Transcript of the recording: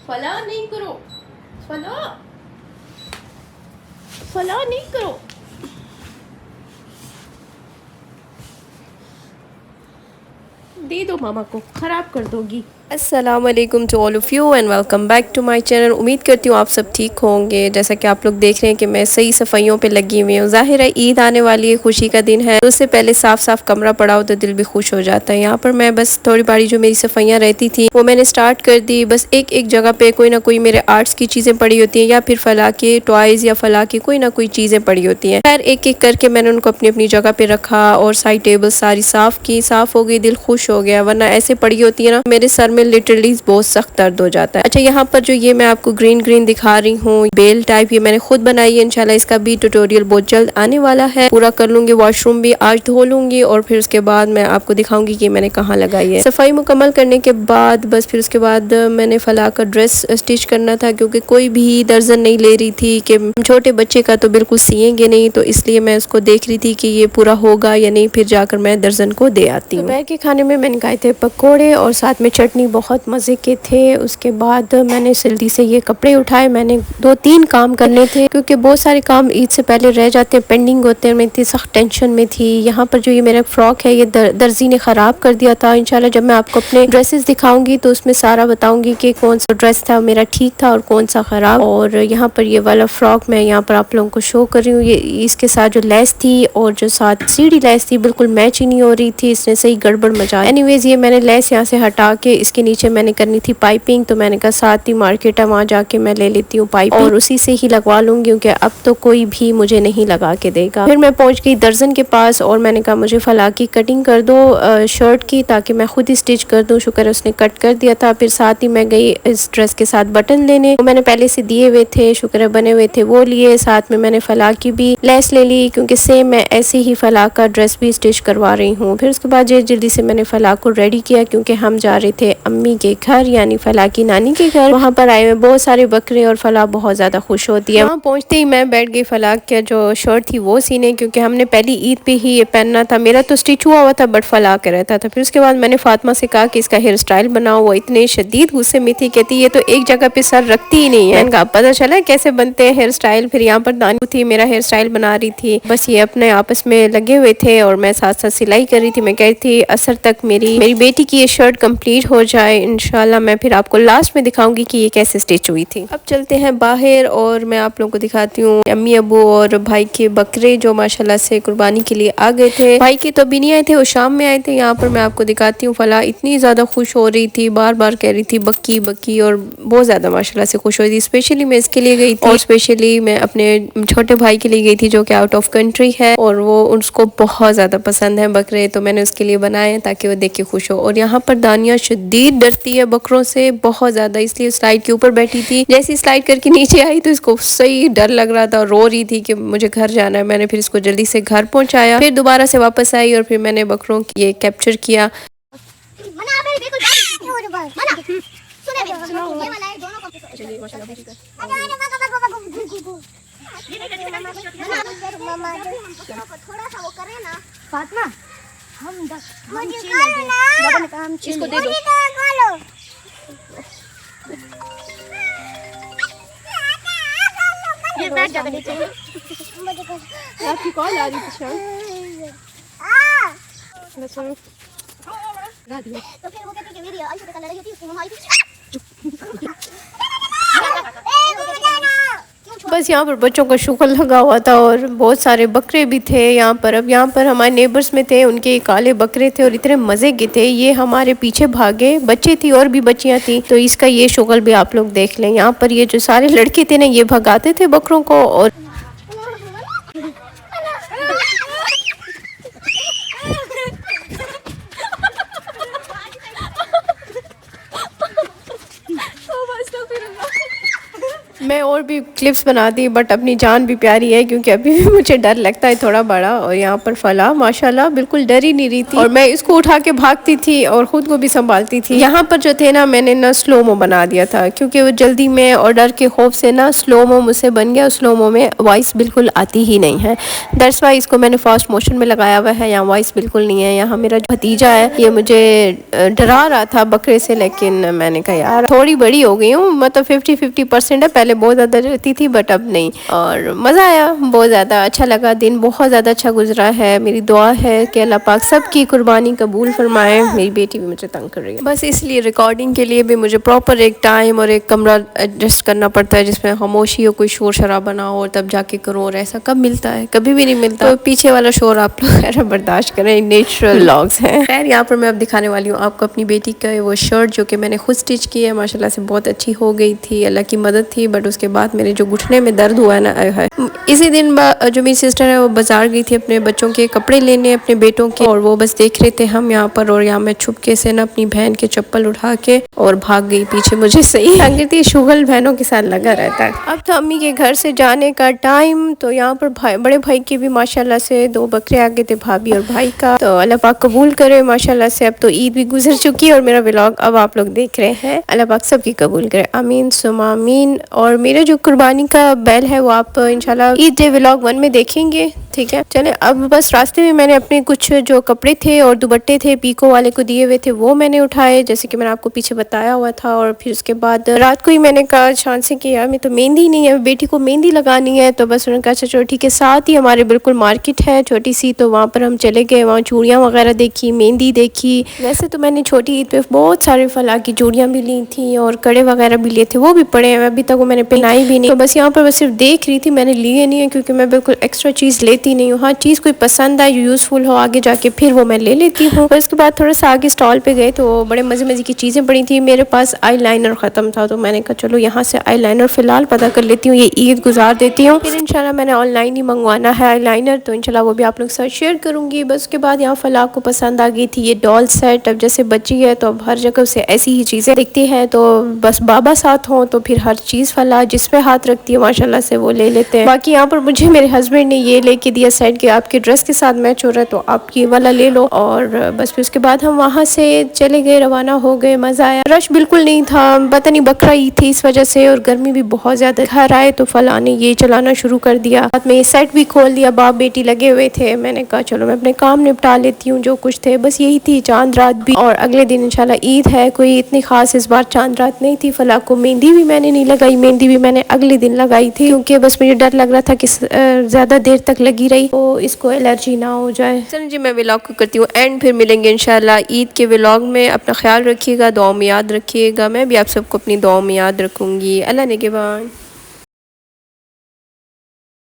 फला नहीं करो, फला फला नहीं करो। दे दो मामा को, खराब कर दोगी। अस्सलाम वालेकुम to all of you and welcome back to my channel. उम्मीद करती हूँ आप सब ठीक होंगे। जैसा कि आप लोग देख रहे हैं कि मैं सही सफाइयों पे लगी हुई हूँ। ज़ाहिर है ईद आने वाली है, खुशी का दिन है, तो उससे पहले साफ साफ कमरा पड़ा हो तो दिल भी खुश हो जाता है। यहाँ पर मैं बस थोड़ी बारी जो मेरी सफाइयाँ रहती थी वो मैंने स्टार्ट कर दी। बस एक एक जगह पे कोई ना कोई मेरे आर्ट्स की चीज़ें पड़ी होती हैं या फिर फला के टॉयज़ या फला की कोई ना कोई चीज़ें पड़ी होती हैं। खैर एक एक करके मैंने उनको अपनी अपनी जगह पे रखा और साइड टेबल सारी साफ की, साफ हो गई, दिल खुश हो गया। वरना ऐसे पड़ी होती है ना, मेरे सर में लिटरली बहुत सख्त दर्द हो जाता है। अच्छा, यहाँ पर जो ये मैं आपको ग्रीन ग्रीन दिखा रही हूँ बेल टाइप, ये मैंने खुद बनाई है। इंशाल्लाह इसका भी ट्यूटोरियल बहुत जल्द आने वाला है। पूरा कर लूंगी, वॉशरूम भी आज धो लूंगी और फिर उसके बाद मैं आपको दिखाऊंगी कि मैंने कहाँ लगाई है। सफाई मुकम्मल करने के बाद बस फिर उसके बाद मैंने फला का ड्रेस स्टिच करना था, क्योंकि कोई भी दर्जन नहीं ले रही थी कि छोटे बच्चे का तो बिल्कुल सिएंगे नहीं, तो इसलिए मैं उसको देख रही थी कि ये पूरा होगा या नहीं, फिर जाकर मैं दर्जन को दे आती हूँ। दोपहर के खाने में मैंने खाए थे पकौड़े और साथ में चटनी, बहुत मजे के थे। उसके बाद मैंने जल्दी से ये कपड़े उठाए। मैंने 2-3 काम करने थे क्योंकि बहुत सारे काम ईद से पहले रह जाते हैं, पेंडिंग होते हैं। मैं इतनी सख्त टेंशन में थी। यहाँ पर जो ये मेरा फ्रॉक है ये दर्जी ने ख़राब कर दिया था। इंशाल्लाह जब मैं आपको अपने ड्रेसेस दिखाऊंगी तो उसमें सारा बताऊंगी कि कौन सा ड्रेस था मेरा ठीक था और कौन सा ख़राब। और यहाँ पर ये वाला फ्रॉक मैं यहाँ पर आप लोगों को शो कर रही हूँ। ये इसके साथ जो लेस थी और जो साथ सीढ़ी लेस थी बिल्कुल मैच ही नहीं हो रही थी, इसने सही गड़बड़ मचा। एनीवेज ये मैंने लेस यहाँ से हटा के इसके नीचे मैंने करनी थी पाइपिंग, तो मैंने कहा साथ ही मार्केट है वहाँ जाके मैं ले लेती हूँ पाइपिंग और उसी से ही लगवा लूंगी, क्योंकि अब तो कोई भी मुझे नहीं लगा के देगा। फिर मैं पहुँच गई दर्जन के पास और मैंने कहा मुझे फला की कटिंग कर दो शर्ट की, ताकि मैं खुद ही स्टिच कर दूँ। शुक्र है उसने कट कर दिया था। फिर साथ ही मैं गई इस ड्रेस के साथ बटन लेने, तो मैंने पहले से दिए हुए थे, शुक्र है बने हुए थे, वो लिए। साथ में मैंने फला की भी लेस ले ली, क्योंकि सेम मैं ऐसे ही फला का ड्रेस भी स्टिच करवा रही हूँ। फिर उसके बाद जल्दी से मैंने फला को रेडी किया, क्योंकि हम जा रहे थे अम्मी के घर यानी फला की नानी के घर। वहाँ पर आए हुए बहुत सारे बकरे और फला बहुत ज्यादा खुश होती है। वहाँ पहुँचते ही मैं बैठ गई फला की जो शर्ट थी वो सीने, क्योंकि हमने पहली ईद पे ही ये पहनना था। मेरा तो स्टिच हुआ था बट फला के रहता था। फिर उसके बाद मैंने फातिमा से कहा कि इसका हेयर स्टाइल बनाओ। वो इतने शदीद गुस्से में थी, कहती ये तो एक जगह पे सर रखती ही नहीं है। इनका पता चला कैसे बनते हैं हेयर स्टाइल। फिर यहाँ पर नानी थी मेरा हेयर स्टाइल बना रही थी, बस ये अपने आपस में लगे हुए थे और मैं साथ साथ सिलाई कर रही थी। मैं कह रही थी असर तक मेरी बेटी की ये शर्ट कंप्लीट हो जाए, इंशाल्लाह मैं फिर आपको लास्ट में दिखाऊंगी कि ये कैसे स्टिच हुई थी। अब चलते हैं बाहर और मैं आप लोगों को दिखाती हूँ अम्मी अबू और भाई के बकरे जो माशाल्लाह से कुर्बानी के लिए आ गए थे। भाई के तो अभी नहीं आए थे, वो शाम में आए थे। यहाँ पर मैं आपको दिखाती हूँ फला इतनी ज्यादा खुश हो रही थी, बार बार कह रही थी बक्की बक्की, और बहुत ज्यादा माशाल्लाह से खुश हो रही थी। स्पेशली मैं इसके लिए गई थी और स्पेशली मैं अपने छोटे भाई के लिए गई थी जो कि आउट ऑफ कंट्री है, और वो उसको बहुत ज्यादा पसंद है बकरे, तो मैंने उसके लिए बनाए ताकि वो देख के खुश हो। और यहाँ पर दानिया शदीद डरती है बकरों से बहुत ज्यादा, इसलिए स्लाइड के ऊपर बैठी थी। जैसे स्लाइड करके नीचे आई तो इसको सही डर लग रहा था और रो रही थी कि मुझे घर जाना है। मैंने फिर इसको जल्दी से घर पहुंचाया, फिर दोबारा से वापस आई और फिर मैंने बकरों की ये कैप्चर किया। फातिमा हम इसको दे दो। ये बैठ जाता नीचे। आपकी कॉल आ रही थी शायद। तो फिर वो कहती कि मेरी आयशा का लड़ाई थी, उसकी मम्मा आई थी। बस यहाँ पर बच्चों का शुक्र लगा हुआ था और बहुत सारे बकरे भी थे यहाँ पर। अब यहाँ पर हमारे नेबर्स में थे, उनके काले बकरे थे और इतने मज़े के थे, ये हमारे पीछे भागे। बच्चे थी और भी बच्चियाँ थी, तो इसका ये शुक्र भी आप लोग देख लें। यहाँ पर ये जो सारे लड़के थे ना, ये भगाते थे बकरों को। और मैं और भी क्लिप्स बनाती बट अपनी जान भी प्यारी है क्योंकि अभी भी मुझे डर लगता है थोड़ा बड़ा। और यहाँ पर फला माशाल्लाह बिल्कुल डर ही नहीं रही थी और मैं इसको उठा के भागती थी और खुद को भी संभालती थी। यहाँ पर जो थे ना मैंने ना स्लोमो बना दिया था क्योंकि वो जल्दी में और डर के खौफ से ना स्लोमो मुझसे बन गया। स्लोमो में वॉइस बिल्कुल आती ही नहीं है, दैट्स वाई इसको मैंने फास्ट मोशन में लगाया हुआ है। यहाँ वॉइस बिल्कुल नहीं है। यहाँ मेरा भतीजा है, ये मुझे डरा रहा था बकरे से, लेकिन मैंने कहा यार थोड़ी बड़ी हो गई हूँ, मतलब 50-50% है, पहले बहुत ज़्यादा रहती थी बट अब नहीं। और मज़ा आया, बहुत ज़्यादा अच्छा लगा, दिन बहुत ज़्यादा अच्छा गुजरा है। मेरी दुआ है कि अल्लाह पाक सबकी कुर्बानी कबूल फरमाए। मेरी बेटी भी मुझे तंग कर रही है, बस इसलिए रिकॉर्डिंग के लिए भी मुझे प्रॉपर एक टाइम और एक कमरा एडजस्ट करना पड़ता है जिसमें खामोशी हो, कोई शोर शराबा ना हो, और तब जाके करो। और ऐसा कब मिलता है, कभी भी नहीं मिलता। तो पीछे वाला शोर आप लोग बर्दाश्त करें, नेचुरल व्लॉग्स हैं। खैर यहाँ पर मैं अब दिखाने वाली हूँ आपको अपनी बेटी का वो शर्ट जो कि मैंने खुद स्टिच की है। माशाल्लाह से बहुत अच्छी हो गई थी, अल्लाह की मदद थी। बट उसके बाद मेरे जो घुटने में दर्द हुआ है ना, है इसी दिन जो मेरी सिस्टर है वो बाजार गई थी अपने बच्चों के कपड़े लेने, अपने बेटों के, और वो बस देख रहे थे हम यहाँ पर। और यहाँ मैं छुपके से ना अपनी बहन के चप्पल उठा के और भाग गई पीछे। मुझे सही लगती शुगल बहनों के साथ लगा रहता है। अब तो अम्मी के घर से जाने का टाइम। तो यहाँ पर बड़े भाई के भी माशाल्लाह से 2 बकरे आ गए थे, भाभी और भाई का। तो अल्लाह पाक कबूल करे माशाल्लाह से। अब तो ईद भी गुजर चुकी है और मेरा व्लॉग अब आप लोग देख रहे हैं। अल्लाह पाक सबकी कबूल करे, आमीन सुमा आमीन। और मेरे जो कुर्बानी का बैल है वो आप इंशाल्लाह ईद डे व्लॉग 1 में देखेंगे, ठीक है। चले अब बस रास्ते में मैंने अपने कुछ जो कपड़े थे और दुपट्टे थे पीको वाले को दिए हुए थे वो मैंने उठाए, जैसे कि मैंने आपको पीछे बताया हुआ था। और फिर उसके बाद रात को ही मैंने कहा शान से कि यार मैं तो मेहंदी नहीं है, बेटी को मेहंदी लगानी है। तो बस उन्होंने कहा अच्छा चलो ठीक है, साथ ही हमारे बिल्कुल मार्केट है छोटी सी, तो वहाँ पर हम चले गए। वहाँ चूड़ियाँ वगैरह देखी, मेहंदी देखी। वैसे तो मैंने छोटी ईद पे बहुत सारे फला की चूड़ियाँ भी ली थी और कड़े वगैरह भी लिए थे, वो भी पड़े हैं अभी तक, वो मैंने पहनाई भी नहीं। तो बस यहाँ पर बस सिर्फ देख रही थी, मैंने लिए नहीं है क्योंकि मैं बिल्कुल एक्स्ट्रा चीज़ लेती नहीं हूँ। हाँ चीज़ कोई पसंद आए, यूज़फुल हो आगे जाके, फिर वो मैं ले लेती हूँ। और उसके बाद थोड़ा सा आगे स्टॉल पे गए तो बड़े मज़े मज़े की चीज़ें पड़ी थी। मेरे पास आई लाइनर ख़त्म था तो मैंने कहा चलो यहाँ से आई लाइनर फ़िलहाल पता कर लेती हूँ, ये ईद गुजार देती हूँ। फिर इंशाल्लाह मैंने ऑनलाइन ही मंगवाना है आई लाइनर, तो इंशाल्लाह वो भी आप लोग साथ शेयर करूँगी। बस उसके बाद यहाँ फलाह को पसंद आ गई थी ये डॉल सेट। अब जैसे बच्ची है तो अब हर जगह से ऐसी ही चीज़ें दिखती हैं, तो बस बाबा साथ हों तो फिर हर चीज़ फलाह जिस पे हाथ रखती है माशाल्लाह से वो ले लेते हैं। बाकी यहाँ पर मुझे मेरे हस्बैंड ने ये लेके दिया सेट कि आपके ड्रेस के साथ मैच हो रहा है तो आप ये वाला ले लो। और बस फिर उसके बाद हम वहाँ से चले गए, रवाना हो गए। मज़ा आया, रश बिल्कुल नहीं था, पता नहीं बकरा ईद थी इस वजह से, और गर्मी भी बहुत ज़्यादा। घर आए तो फलाह ने ये चलाना शुरू कर दिया, साथ में ये सेट भी खोल दिया, बाप बेटी लगे हुए थे। मैंने कहा चलो मैं अपने काम निपटा लेती हूँ जो कुछ थे, बस यही थी चांद रात भी। और अगले दिन इंशाल्लाह ईद है, कोई इतनी खास इस बार चांद रात नहीं थी। फलाह को मेहंदी भी मैंने नहीं लगाई, मेहंदी भी मैंने अगले दिन लगाई थी क्योंकि बस मुझे डर लग रहा था कि ज़्यादा देर तक लगी रही तो इसको एलर्जी ना हो जाए। चलो जी मैं व्लॉग को करती हूँ एंड, फिर मिलेंगे इंशाल्लाह ईद के व्लॉग में। अपना ख्याल रखिएगा, दुआ में याद रखिएगा, मैं भी आप सबको अपनी दुआ में याद रखूँगी। अल्लाह निगहबान।